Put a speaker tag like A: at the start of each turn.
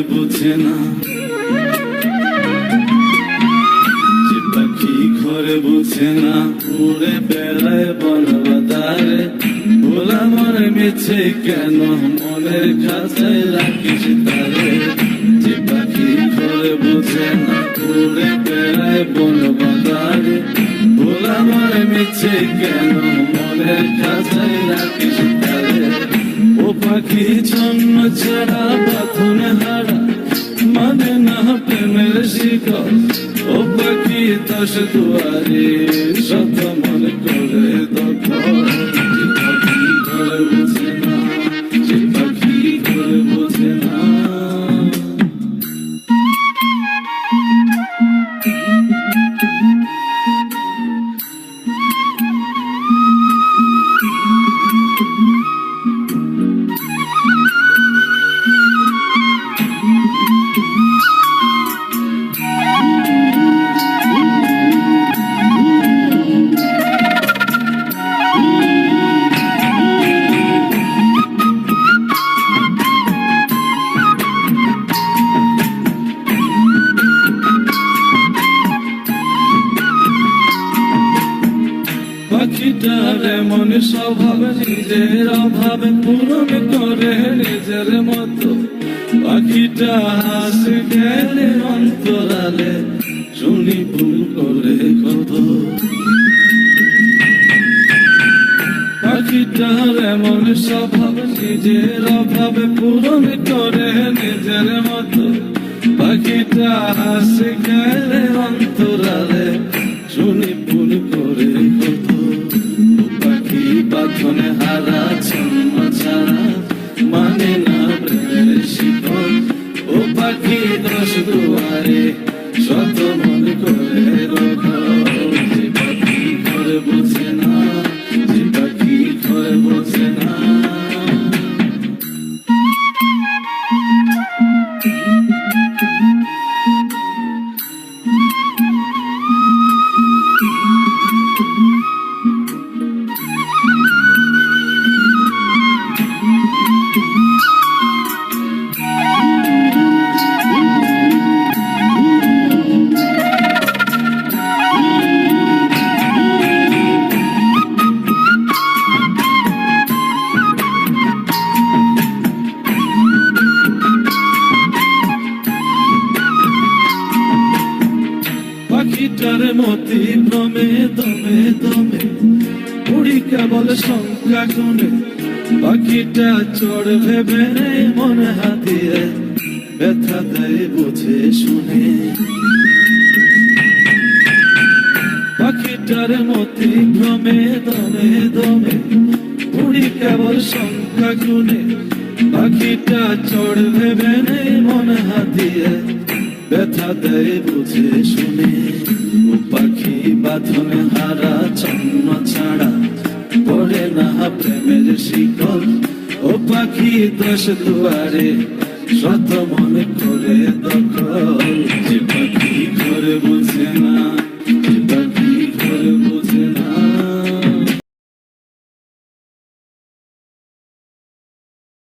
A: বুঝে না যে পাখি ঘরে বুঝে না উড়ে বেড়ায় বনবাদারে ভোলা মনে মিছে কেন মনের খাঁচায় রাখিস তারে যে পাখি ঘরে বুঝে না উড়ে বেড়ায় বনবাদারে ভোলা মনে মিছে কেন মনের খাঁচায় রাখিস তারে ও পাখি জন্ম ছাড়া বাঁধন হারা মানে না প্রেমের শিকল ও পাখি দশ দুয়ারে শত মনে করে দখল যে পাখি ঘরে বুঝে না যে পাখি ঘরে বুঝে না পাখিটার এমন স্বভাব নিজের অভাবে পূরণ করে নিজের মতো পাখিটা হাসে গেলে অন্তরালে শুনি ভুল করে কত পাখিটার এমন স্বভাব নিজের অভাবে পূরণ করে নিজের মতো পাখিটা হাসে গেলে অন্তরালে শুনি ভুল করে কত পাখি বাঁধনে হারা জন্ম ছাড়া মানে না প্রেমের শিকল ও পাখি দশ দুয়ারে শত মনে করে রকম যে পাখি ঘরে বোঝে না যে পাখি ঘরে বোঝে না পাখিটার মতি ভ্রমে দমে দমে উড়ি কেবল সংখ্যা গুনে পাখিটা চড় ভেবে মন হাতিয়ে ব্যথা দেয় বুঝে শুনে পাখিটার মতি ভ্রমে দমে দমে উড়ি কেবল সংখ্যা গুনে পাখিটা চড় ভেবে মন হাতিয়ে ব্যথা দেয় বুঝে শুনে ও পাখি বাঁধনে হারা জন্ম ছাড়া পড়ে না প্রেমের শিকল ও পাখি দশ দুয়ারে শত মনে করে